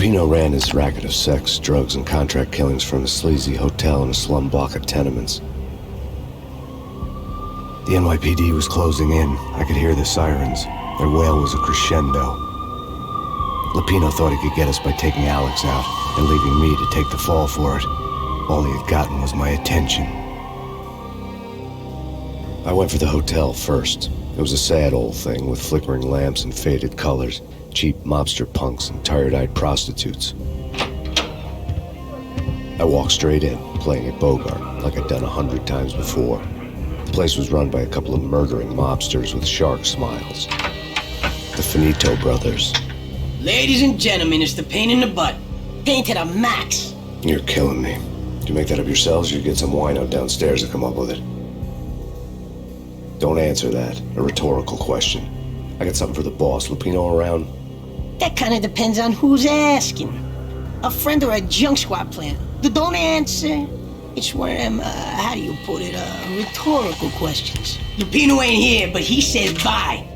Lupino ran his racket of sex, drugs, and contract killings from a sleazy hotel in a slum block of tenements. The NYPD was closing in. I could hear the sirens. Their wail was a crescendo. Lupino thought he could get us by taking Alex out and leaving me to take the fall for it. All he had gotten was my attention. I went for the hotel first. It was a sad old thing with flickering lamps and faded colors, cheap mobster punks and tired-eyed prostitutes. I walked straight in, playing at Bogart, like I'd done 100 times before. The place was run by a couple of murdering mobsters with shark smiles. The Finito brothers. Ladies and gentlemen, it's the Payne in the butt. Payne to the max. You're killing me. Did you make that up yourselves, or you get some wino downstairs to come up with it? Don't answer that. A rhetorical question. I got something for the boss. Lupino around? That kind of depends on who's asking. A friend or a junk squad player. Don't answer. It's one of them, how do you put it, rhetorical questions. Lupino ain't here, but he said bye.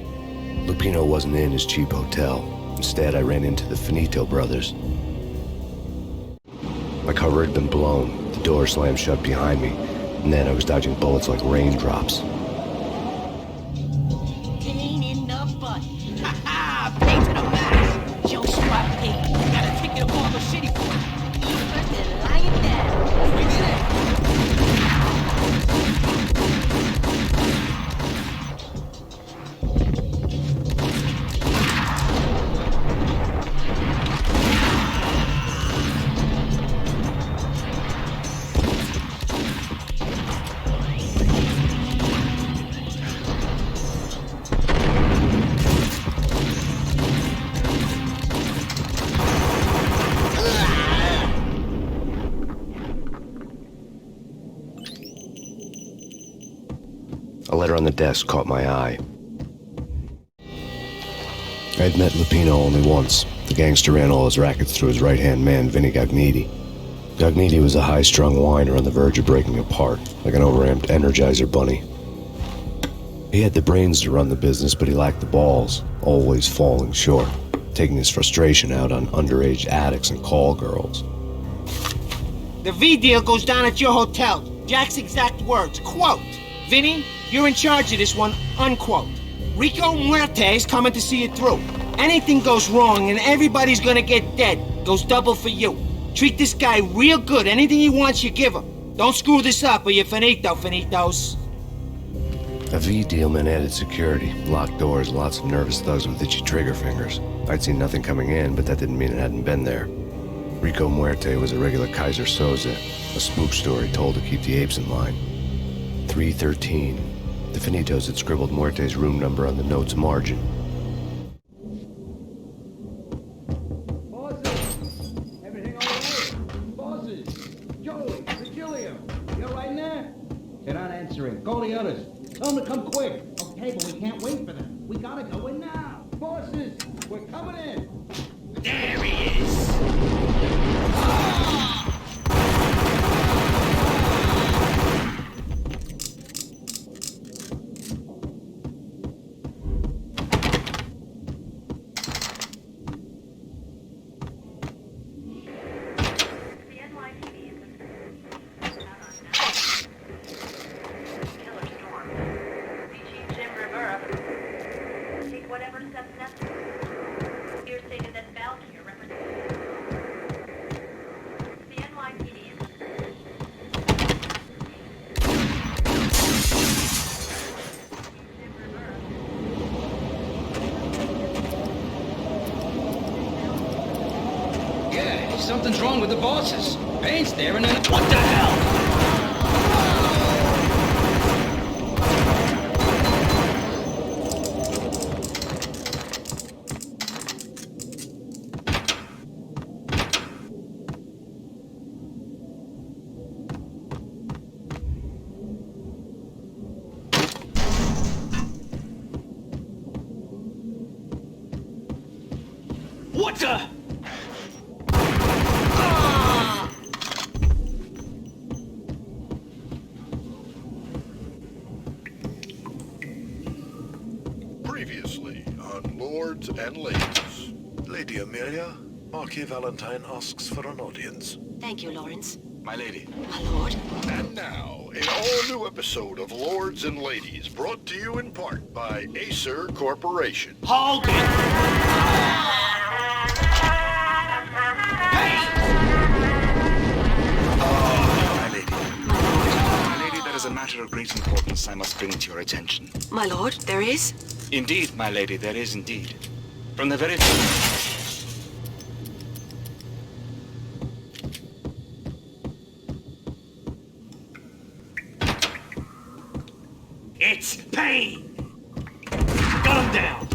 Lupino wasn't in his cheap hotel. Instead, I ran into the Finito brothers. My cover had been blown. The door slammed shut behind me, and then I was dodging bullets like raindrops. Payne in the butt. Ha ha! Payne to the max. Junk squad Payne. Got a ticket to Harbor City for it. Eager than lying down. Bring it in. A letter on the desk caught my eye. I had met Lupino only once. The gangster ran all his rackets through his right-hand man, Vinny Gagniti. Gagniti was a high-strung whiner on the verge of breaking apart, like an overamped Energizer bunny. He had the brains to run the business, but he lacked the balls, always falling short, taking his frustration out on underage addicts and call girls. The V deal goes down at your hotel. Jack's exact words, quote, "Vinny, you're in charge of this one," unquote. Rico Muerte's coming to see it through. Anything goes wrong and everybody's gonna get dead, goes double for you. Treat this guy real good. Anything he wants, you give him. Don't screw this up or you're finito, finitos. A V deal meant added security, locked doors, lots of nervous thugs with itchy trigger fingers. I'd seen nothing coming in, but that didn't mean it hadn't been there. Rico Muerte was a regular Kaiser Soze, a spook story told to keep the apes in line. 313. The Finitos had scribbled Muerte's room number on the note's margin. Bosses! Everything all right? Bosses! Joey, Virgilio, you all right in there? They're not answering. Call the others. Tell them to come quick. Okay, but we can't wait for them. We gotta go in now. Bosses, we're coming in. There he is. Whatever steps necessary. Here stated that Valkyrie represents the NYPD. Yeah, something's wrong with the bosses. Payne's there and then... What the hell? What the? Previously on Lords and Ladies. Lady Amelia, Marquis Valentine asks for an audience. Thank you, Lawrence. My lady. My lord. And now, an all-new episode of Lords and Ladies, brought to you in part by Acer Corporation. Hold it! My lady. My lady, there is a matter of great importance I must bring to your attention. My lord, there is? Indeed, my lady, there is indeed. From the very... It's Payne! Gun him down!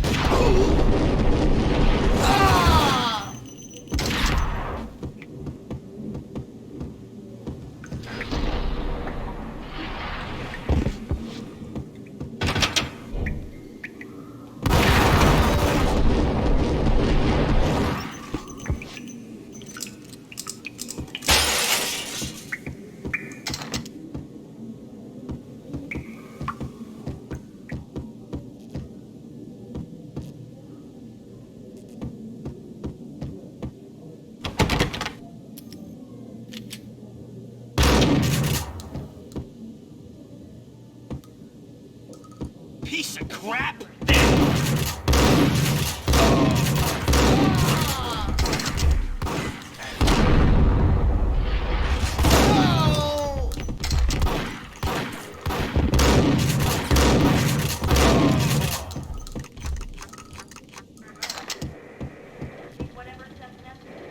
Piece of crap! Whatever steps necessary.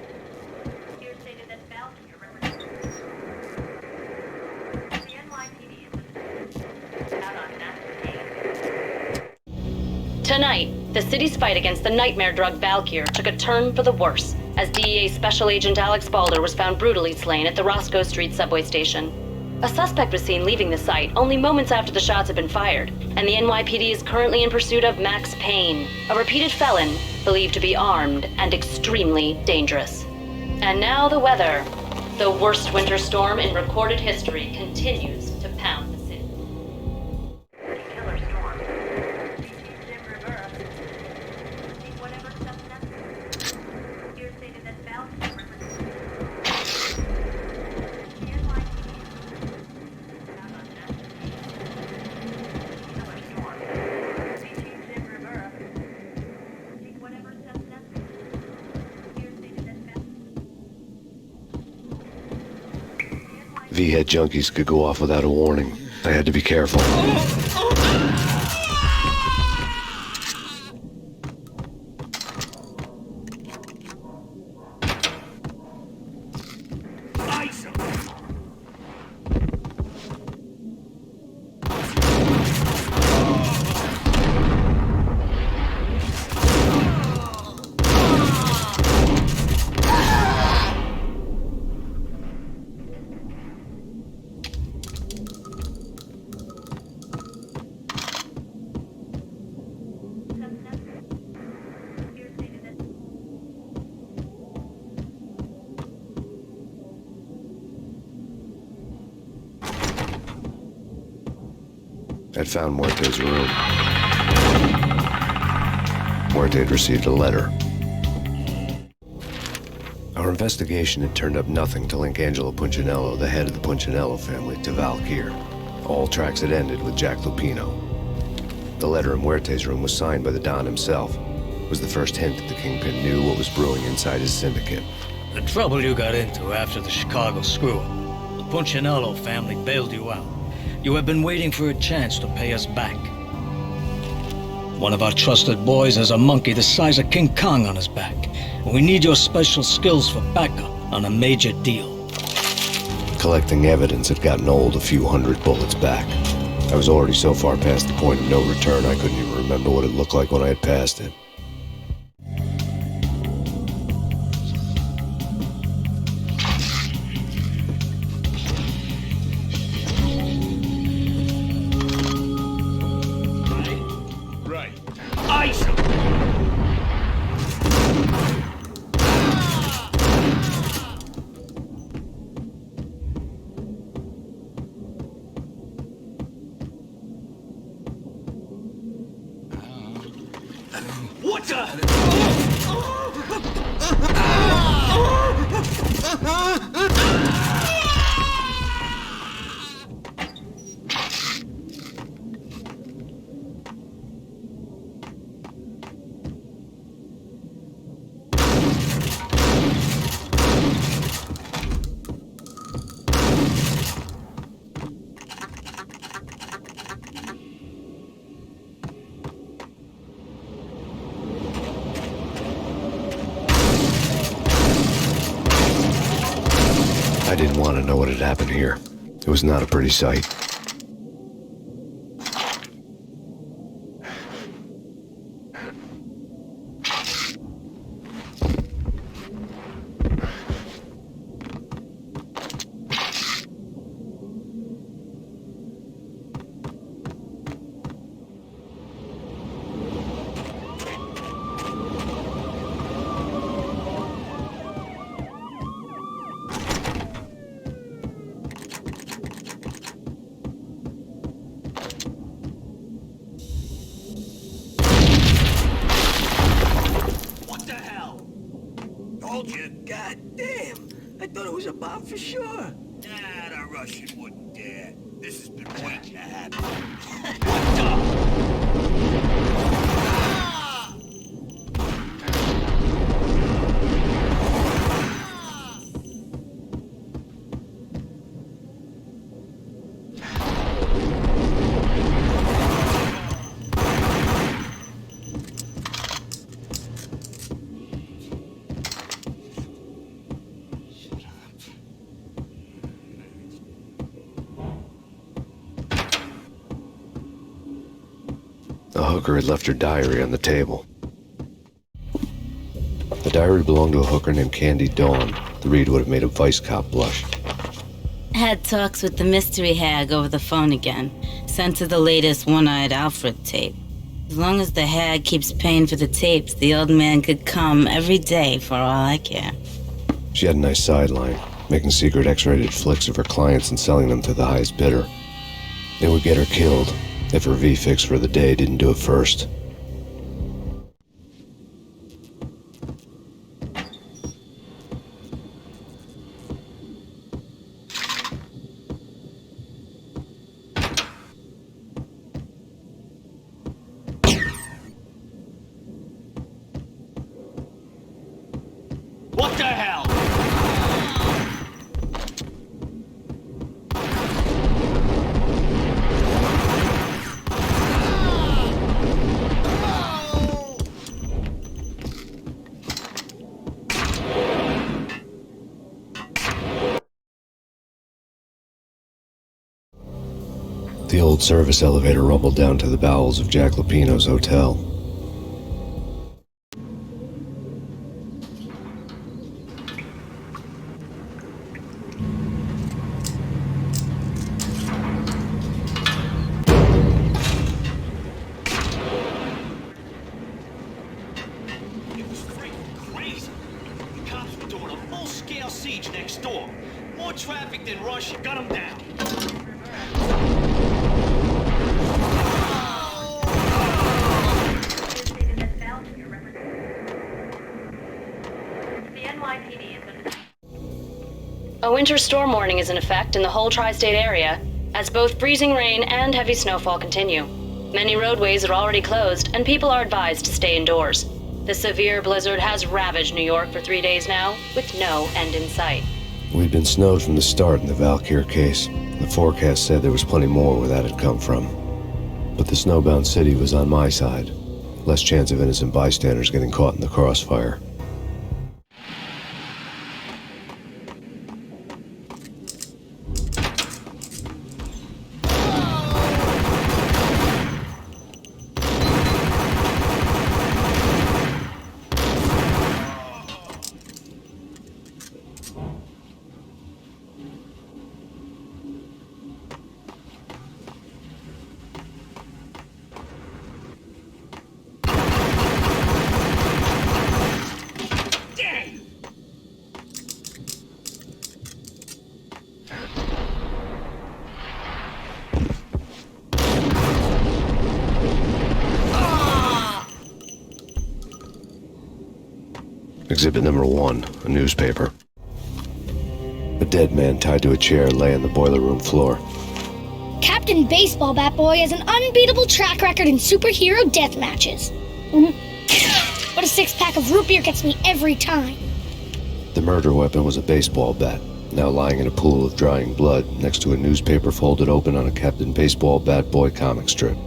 Here stated that Valkyrie represents the NYPD is out on master Payne. Tonight, the city's fight against the nightmare drug Valkyr took a turn for the worse, as DEA Special Agent Alex Balder was found brutally slain at the Roscoe Street subway station. A suspect was seen leaving the site only moments after the shots had been fired, and the NYPD is currently in pursuit of Max Payne, a repeated felon believed to be armed and extremely dangerous. And now the weather. The worst winter storm in recorded history continues to pound the city. Killer storm. Fugitive Rivera. Whatever steps necessary. Here stated that Valkyrie represents the NYPD out on master Payne. Killer storm. Fugitive Rivera. Whatever steps necessary. Here stated that V-head junkies could go off without a warning. I had to be careful. Ice him! I'd found Muerte's room. Muerte had received a letter. Our investigation had turned up nothing to link Angelo Punchinello, the head of the Punchinello family, to Valkyr. All tracks had ended with Jack Lupino. The letter in Muerte's room was signed by the Don himself. It was the first hint that the Kingpin knew what was brewing inside his syndicate. The trouble you got into after the Chicago screw-up. The Punchinello family bailed you out. You have been waiting for a chance to pay us back. One of our trusted boys has a monkey the size of King Kong on his back. We need your special skills for backup on a major deal. Collecting evidence had gotten old a few hundred bullets back. I was already so far past the point of no return I couldn't even remember what it looked like when I had passed it. Right. Ice him! What the? I didn't want to know what had happened here. It was not a pretty sight. Told you. God damn. I thought it was a bomb for sure. Nah, the Russian wouldn't dare. This has been waiting to happen. The hooker had left her diary on the table. The diary belonged to a hooker named Candy Dawn. The read would have made a vice cop blush. Had talks with the mystery hag over the phone again. Sent her the latest One-Eyed Alfred tape. As long as the hag keeps paying for the tapes, the old man could come every day for all I care. She had a nice sideline, making secret X-rated flicks of her clients and selling them to the highest bidder. They would get her killed if her V-fix for the day didn't do it first. What the hell? The old service elevator rumbled down to the bowels of Jack Lupino's hotel. It was freaking crazy. The cops were doing a full-scale siege next door. More traffic than Russia. Got them down. The NYPD is under... A winter storm warning is in effect in the whole tri-state area, as both freezing rain and heavy snowfall continue. Many roadways are already closed, and people are advised to stay indoors. The severe blizzard has ravaged New York for 3 days now, with no end in sight. We'd been snowed from the start in the Valkyr case. The forecast said there was plenty more where that had come from. But the snowbound city was on my side. Less chance of innocent bystanders getting caught in the crossfire. Exhibit number 1, a newspaper. A dead man tied to a chair lay on the boiler room floor. Captain Baseball Bat Boy has an unbeatable track record in superhero death matches. But a 6-pack of root beer gets me every time. The murder weapon was a baseball bat, now lying in a pool of drying blood next to a newspaper folded open on a Captain Baseball Bat Boy comic strip.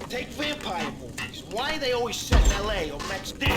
Take vampire movies. Why are they always set in L.A. or Mexico?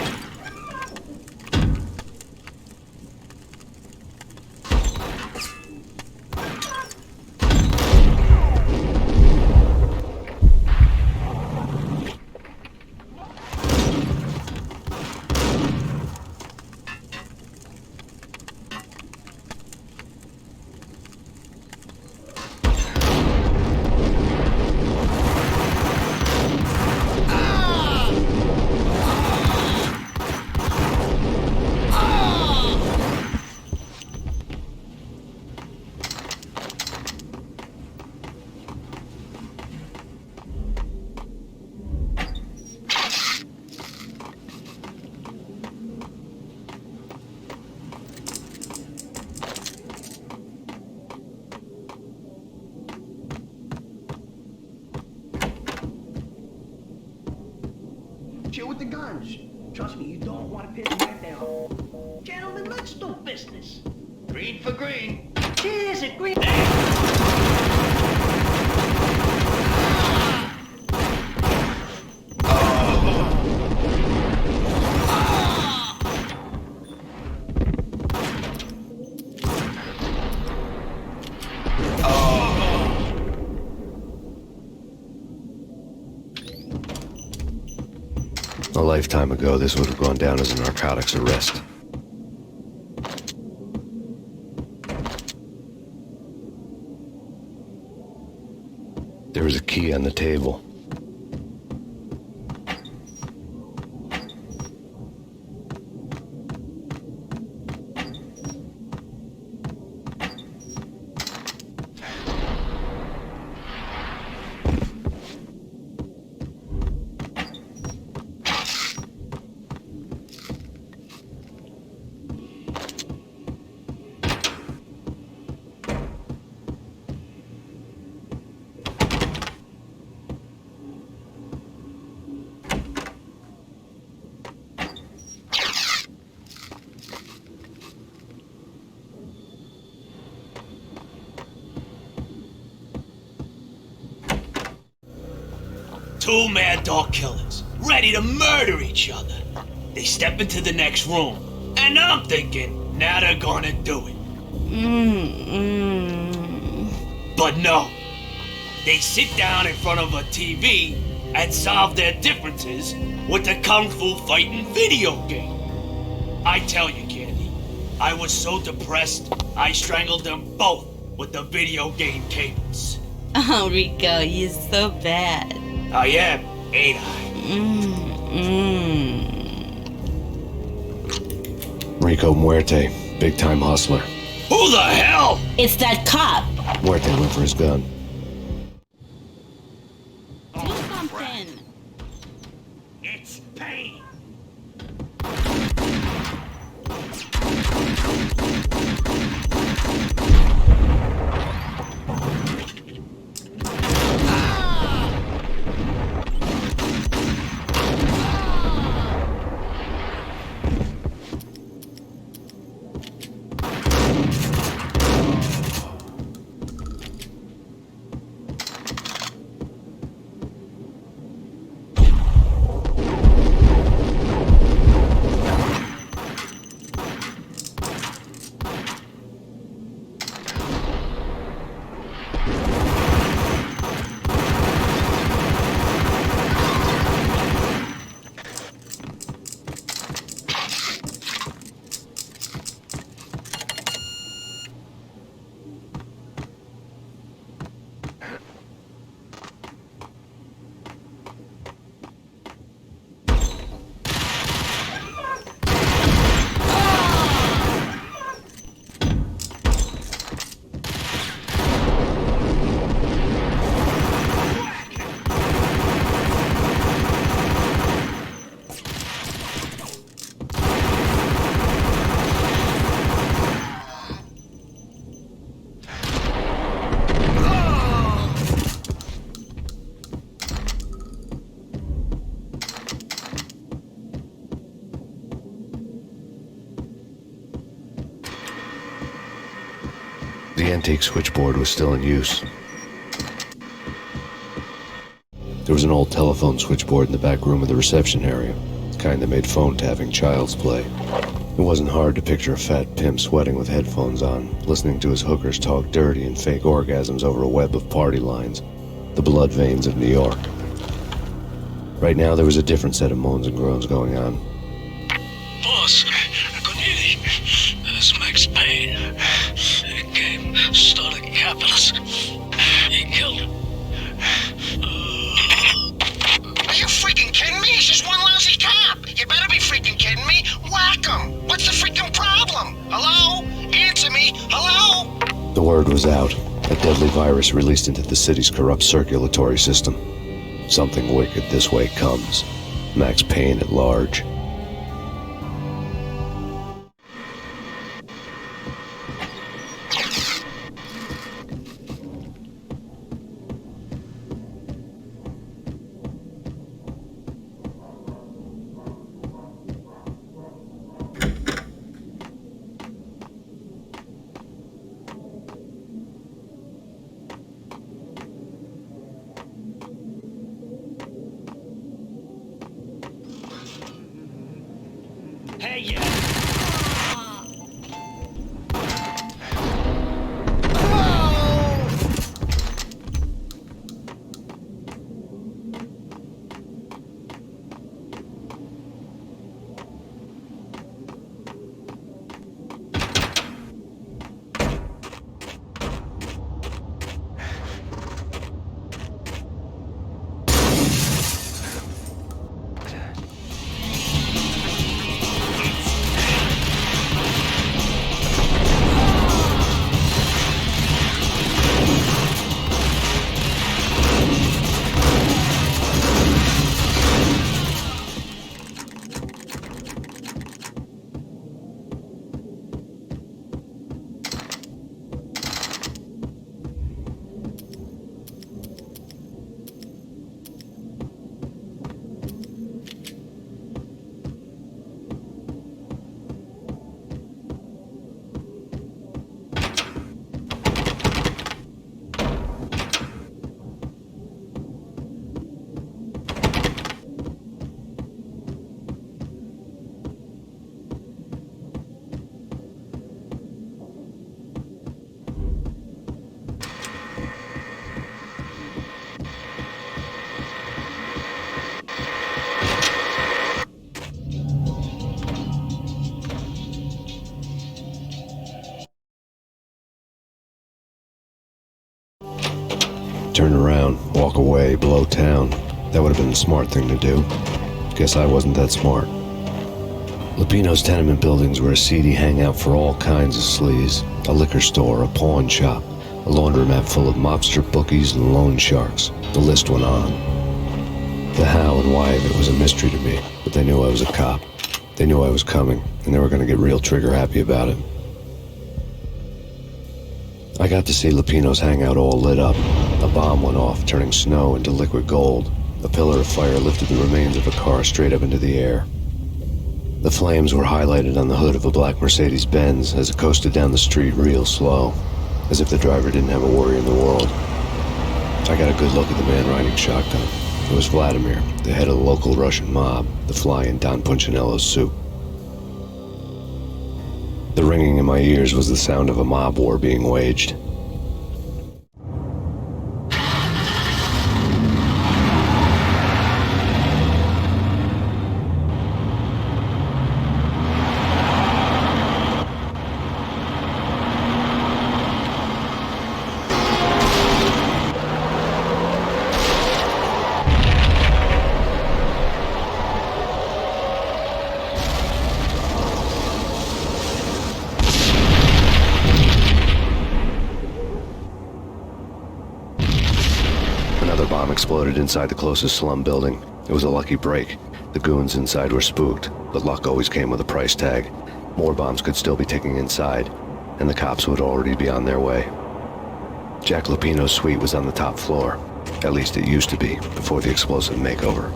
Chill with the guns. Trust me, you don't want to piss me down. Gentlemen, let's do business. Green for green. Cheers, a green. A lifetime ago, this would have gone down as a narcotics arrest. There was a key on the table. Two mad dog killers, ready to murder each other. They step into the next room, and I'm thinking, now they're gonna do it. But no. They sit down in front of a TV and solve their differences with a kung fu fighting video game. I tell you, Candy, I was so depressed, I strangled them both with the video game cables. Oh, Rico, you're so bad. I am, ain't I? Rico Muerte, big-time hustler. Who the hell? It's that cop. Muerte went for his gun. Do something. It's Payne. The antique switchboard was still in use. There was an old telephone switchboard in the back room of the reception area, the kind that made phone tapping child's play. It wasn't hard to picture a fat pimp sweating with headphones on, listening to his hookers talk dirty and fake orgasms over a web of party lines, the blood veins of New York. Right now, there was a different set of moans and groans going on. Boss, Agniti, this is Max Payne. He came, started capping us. He killed him. Are you freaking kidding me? He's just one lousy cop. You better be freaking kidding me. Whack him. What's the freaking problem? Hello? Answer me. Hello? The word was out. A deadly virus released into the city's corrupt circulatory system. Something wicked this way comes. Max Payne at large. Hey, yeah. Turn around, walk away, blow town. That would have been the smart thing to do. Guess I wasn't that smart. Lupino's tenement buildings were a seedy hangout for all kinds of sleaze. A liquor store, a pawn shop, a laundromat full of mobster bookies and loan sharks. The list went on. The how and why of it was a mystery to me, but they knew I was a cop. They knew I was coming, and they were going to get real trigger happy about it. I got to see Lupino's hangout all lit up. A bomb went off, turning snow into liquid gold. A pillar of fire lifted the remains of a car straight up into the air. The flames were highlighted on the hood of a black Mercedes-Benz as it coasted down the street real slow, as if the driver didn't have a worry in the world. I got a good look at the man riding shotgun. It was Vladimir, the head of the local Russian mob, the fly in Don Punchinello's soup. The ringing in my ears was the sound of a mob war being waged. Exploded inside the closest slum building. It was a lucky break. The goons inside were spooked, but luck always came with a price tag. More bombs could still be ticking inside, and the cops would already be on their way. Jack Lupino's suite was on the top floor. At least it used to be, before the explosive makeover.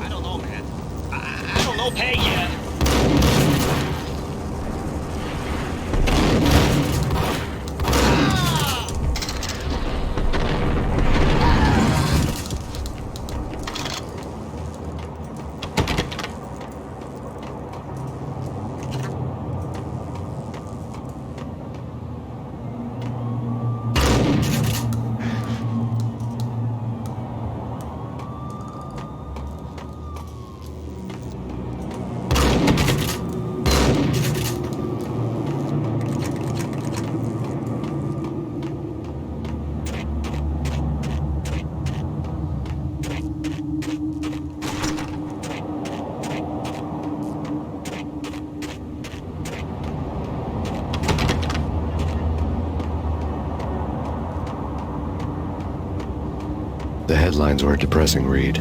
I don't know, man. I don't know. Hey, yeah. The headlines were a depressing read.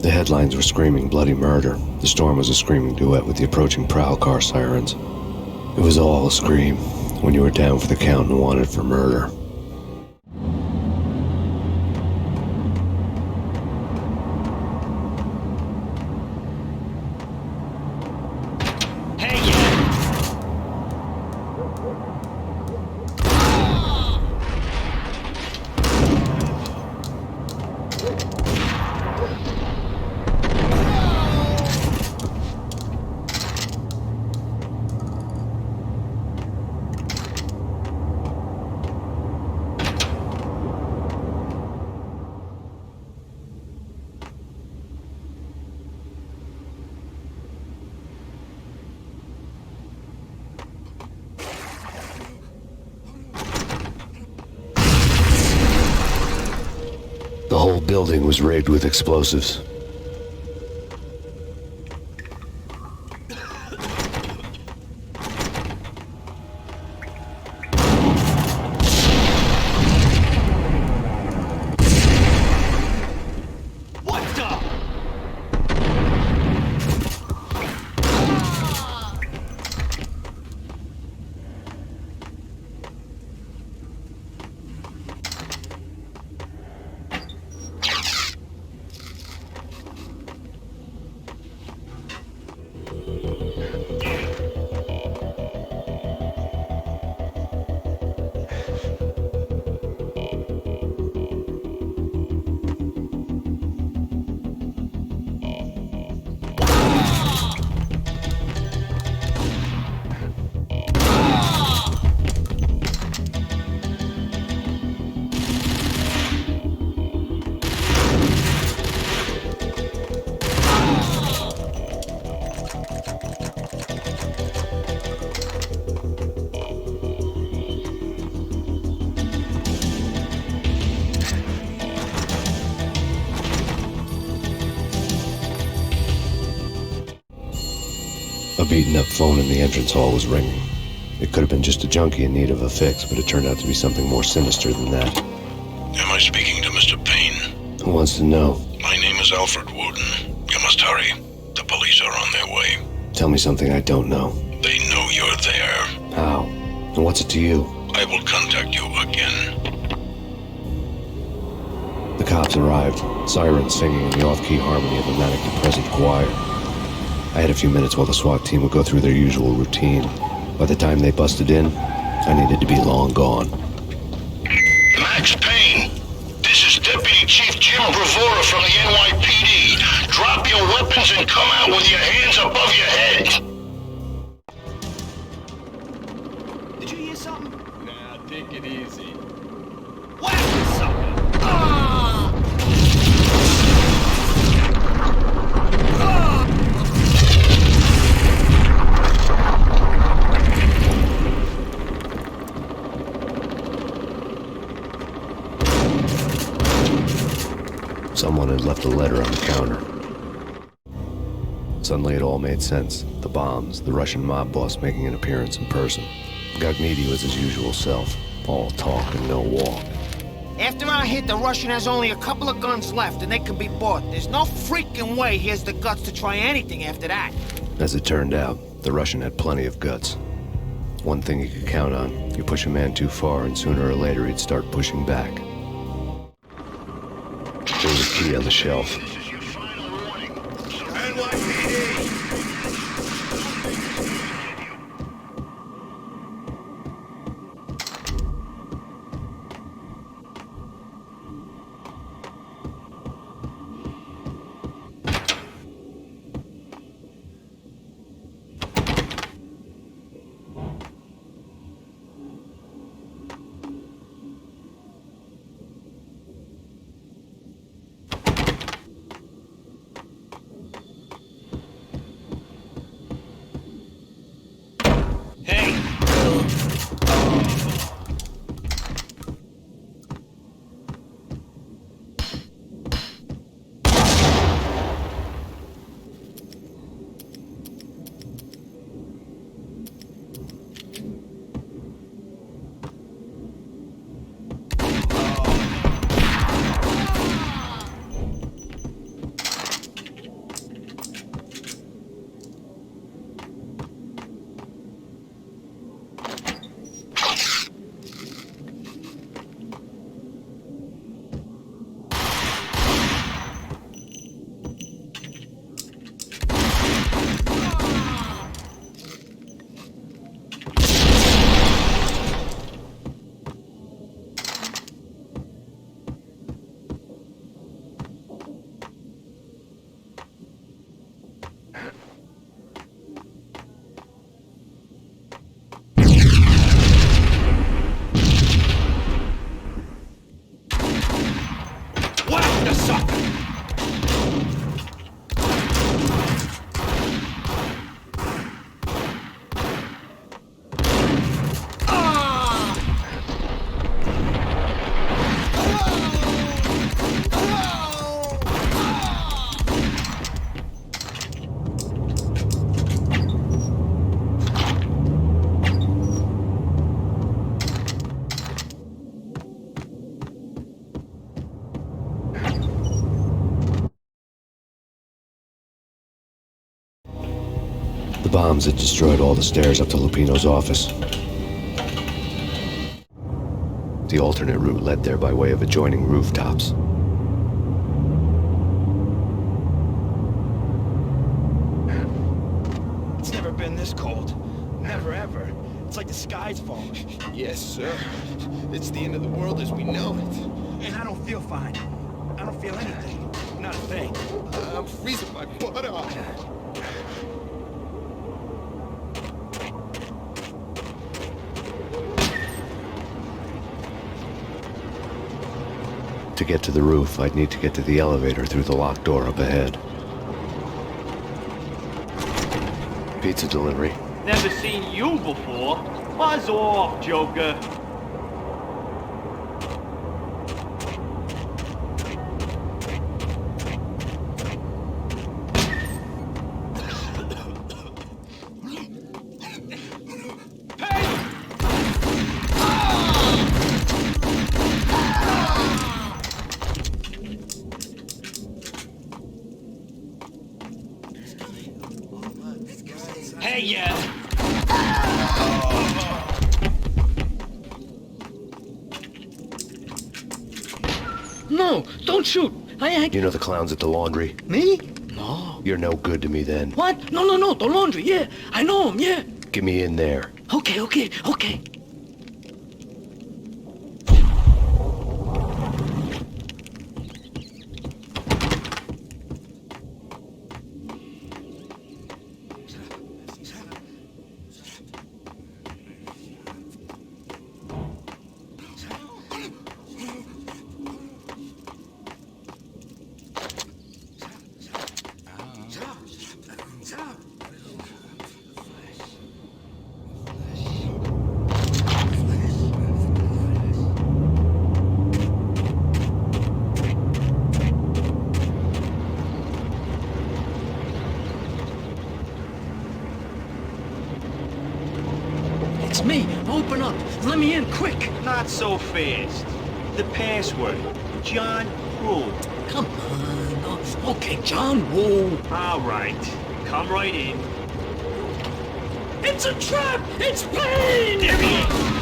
The headlines were screaming bloody murder. The storm was a screaming duet with the approaching prowl car sirens. It was all a scream when you were down for the count and wanted for murder. The whole building was rigged with explosives. A beaten-up phone in the entrance hall was ringing. It could have been just a junkie in need of a fix, but it turned out to be something more sinister than that. Am I speaking to Mr. Payne? Who wants to know? My name is Alfred Wooden. You must hurry. The police are on their way. Tell me something I don't know. They know you're there. How? And what's it to you? I will contact you again. The cops arrived, sirens singing in the off-key harmony of a manic-depressive choir. I had a few minutes while the SWAT team would go through their usual routine. By the time they busted in, I needed to be long gone. Max Payne, this is Deputy Chief Jim Bravura from the NYPD. Drop your weapons and come out with your hands above your head. Did you hear something? Nah, take it easy. Whack something! Someone had left a letter on the counter. Suddenly it all made sense. The bombs, the Russian mob boss making an appearance in person. Gagnidi was his usual self, all talk and no walk. After our hit, the Russian has only a couple of guns left, and they can be bought. There's no freaking way he has the guts to try anything after that. As it turned out, the Russian had plenty of guts. One thing you could count on, you push a man too far and sooner or later he'd start pushing back. There was a key on the shelf. This is your final warning. NYPD! The bombs had destroyed all the stairs up to Lupino's office. The alternate route led there by way of adjoining rooftops. It's never been this cold. Never ever. It's like the sky's falling. Yes, sir. It's the end of the world as we know it. And I don't feel fine. I don't feel anything. Not a thing. I'm freezing my butt off. To get to the roof, I'd need to get to the elevator through the locked door up ahead. Pizza delivery. Never seen you before. Buzz off, Joker. Hey, yeah. No, don't shoot. I ain't... You know the clowns at the laundry? Me? No. You're no good to me then. What? No, the laundry, yeah. I know him, yeah. Get me in there. Okay. It's me. Open up. Let me in, quick. Not so fast. The password. John Woo. Come on. Oh, okay, John Woo. All right. Come right in. It's a trap! It's Payne! There he is.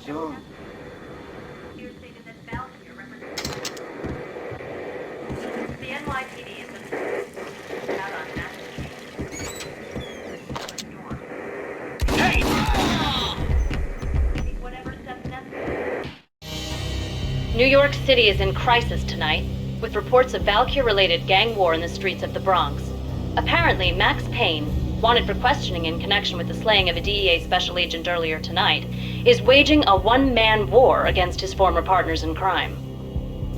soon. You're stated that Valkyrie represents the NYPD has been out on mass. Hey! Whatever steps necessary. New York City is in crisis tonight, with reports of Valkyrie-related gang war in the streets of the Bronx. Apparently, Max Payne, wanted for questioning in connection with the slaying of a DEA special agent earlier tonight, is waging a one-man war against his former partners in crime.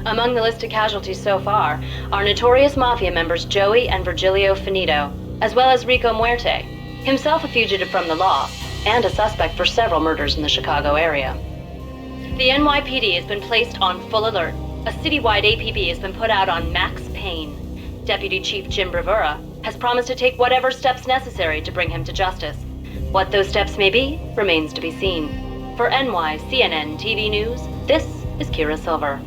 Among the listed casualties so far are notorious mafia members Joey and Virgilio Finito, as well as Rico Muerte, himself a fugitive from the law, and a suspect for several murders in the Chicago area. The NYPD has been placed on full alert. A citywide APB has been put out on Max Payne. Deputy Chief Jim Bravura has promised to take whatever steps necessary to bring him to justice. What those steps may be remains to be seen. For NYCNN TV News, this is Kira Silver.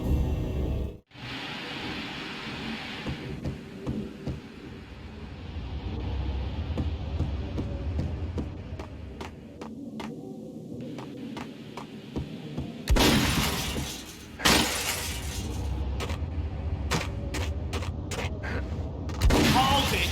Hold it.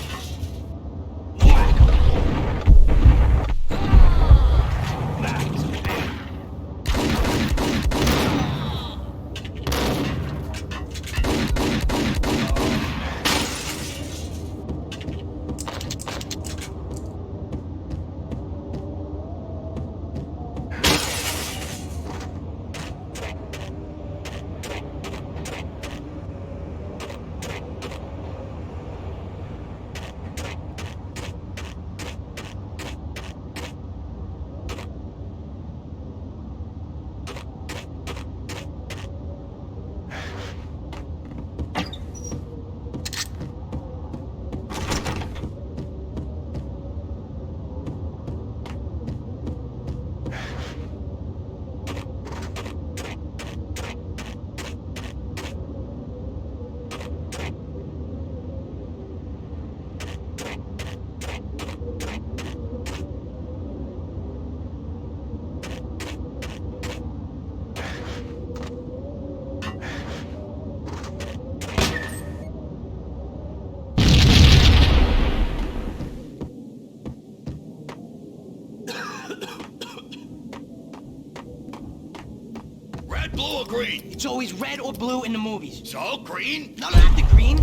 Red, blue, or green? It's always red or blue in the movies. So, green? No, not the green.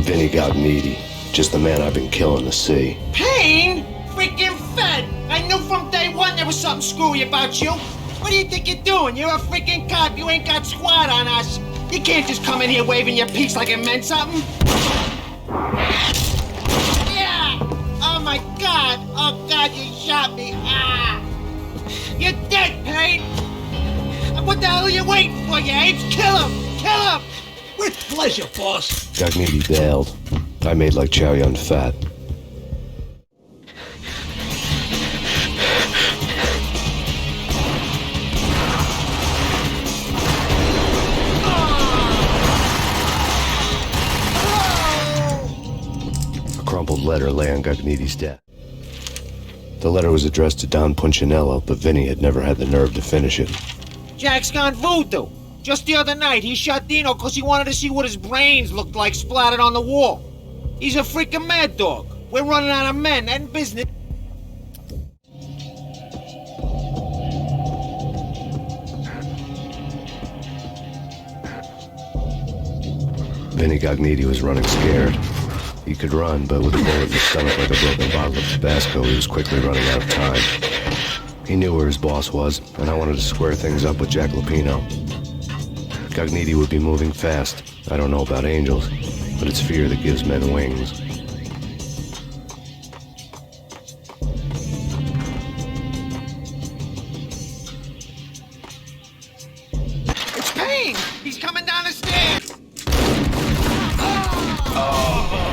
Vinny Gognitti, just the man I've been killing to see. Payne? Freaking Fed! I knew from day one there was something screwy about you. What do you think you're doing? You're a freaking cop. You ain't got squad on us. You can't just come in here waving your piece like it meant something. Yeah! Oh my God! Oh God, you shot me! Ah! You're dead, Payne! What the hell are you waiting for, you apes? Kill him! Kill him! With pleasure, boss. Gognitti bailed. I made like Chow Yun Fat. A crumpled letter lay on Gognitti's desk. The letter was addressed to Don Punchinello, but Vinny had never had the nerve to finish it. Jack's gone voodoo. Just the other night, he shot Dino because he wanted to see what his brains looked like splattered on the wall. He's a freaking mad dog. We're running out of men and business. Vinny Gognitti was running scared. He could run, but with a bullet in his stomach like a broken bottle of Tabasco, he was quickly running out of time. He knew where his boss was, and I wanted to square things up with Jack Lupino. Gognitti would be moving fast. I don't know about angels, but it's fear that gives men wings. It's Payne! He's coming down the stairs! Oh!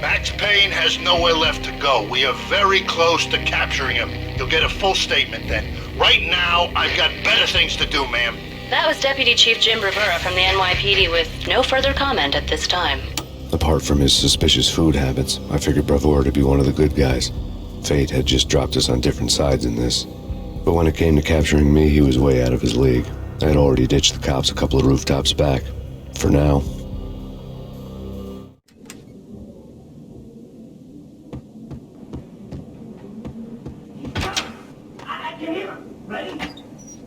Max Payne has nowhere left to go. We are very close to capturing him. You'll get a full statement then. Right now, I've got better things to do, ma'am. That was Deputy Chief Jim Rivera from the NYPD with no further comment at this time. Apart from his suspicious food habits, I figured Bravura to be one of the good guys. Fate had just dropped us on different sides in this. But when it came to capturing me, he was way out of his league. I had already ditched the cops a couple of rooftops back. For now. I can hear him. Ready?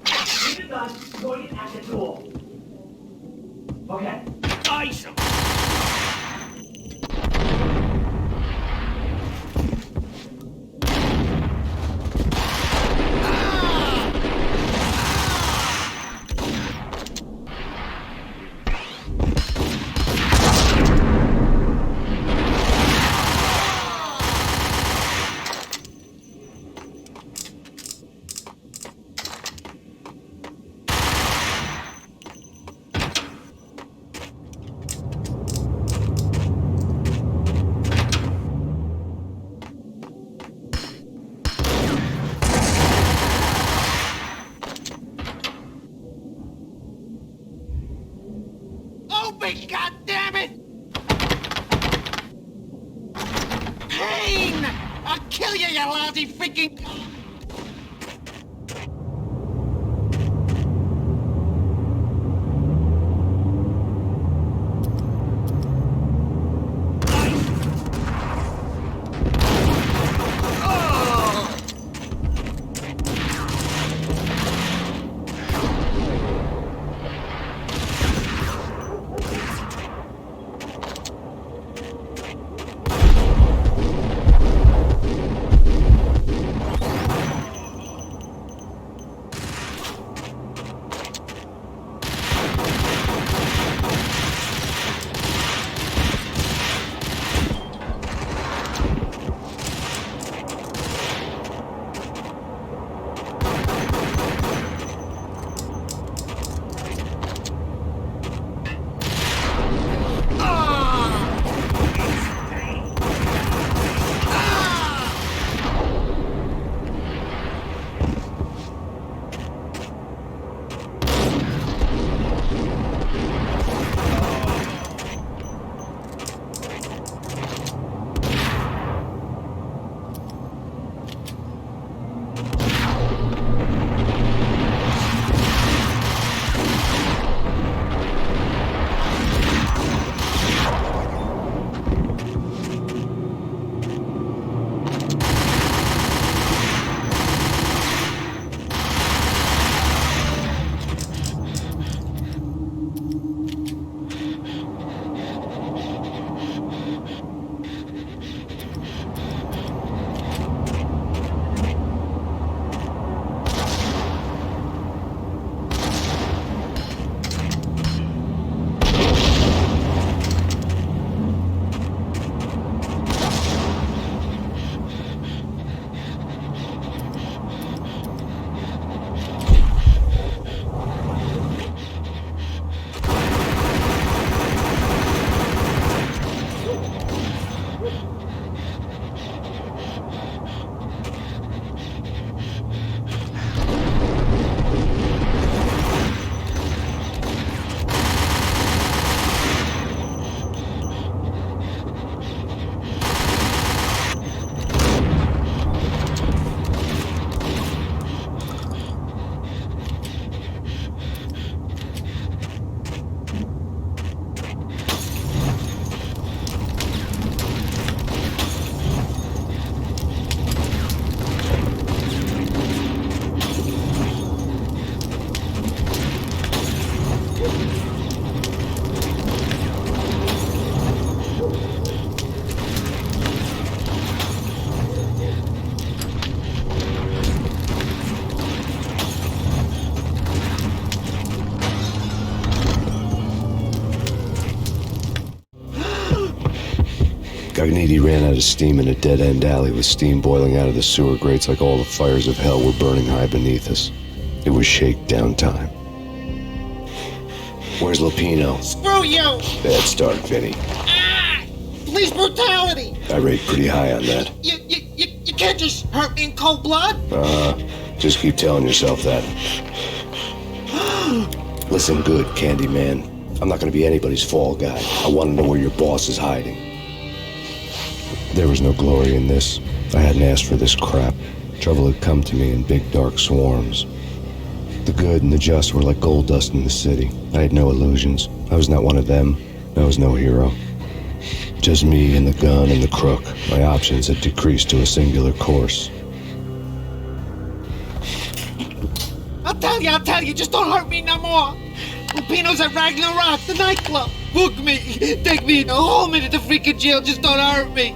Keep it done. Point at the door. Okay. Ice him. Open, goddammit! Payne! I'll kill you, you lousy freaking... Agniti ran out of steam in a dead-end alley with steam boiling out of the sewer grates like all the fires of hell were burning high beneath us. It was shakedown time. Where's Lupino? Screw you! Bad start, Vinny. Police brutality! I rate pretty high on that. You can't just hurt me in cold blood! Just keep telling yourself that. Listen good, Candyman. I'm not gonna be anybody's fall guy. I want to know where your boss is hiding. There was no glory in this. I hadn't asked for this crap. Trouble had come to me in big dark swarms. The good and the just were like gold dust in the city. I had no illusions. I was not one of them. I was no hero. Just me and the gun and the crook. My options had decreased to a singular course. I'll tell you, just don't hurt me no more. Lupino's at Ragnarok, the nightclub. Book me, take me home into the freaking jail, just don't hurt me.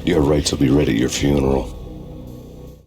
Your rights will be read at your funeral.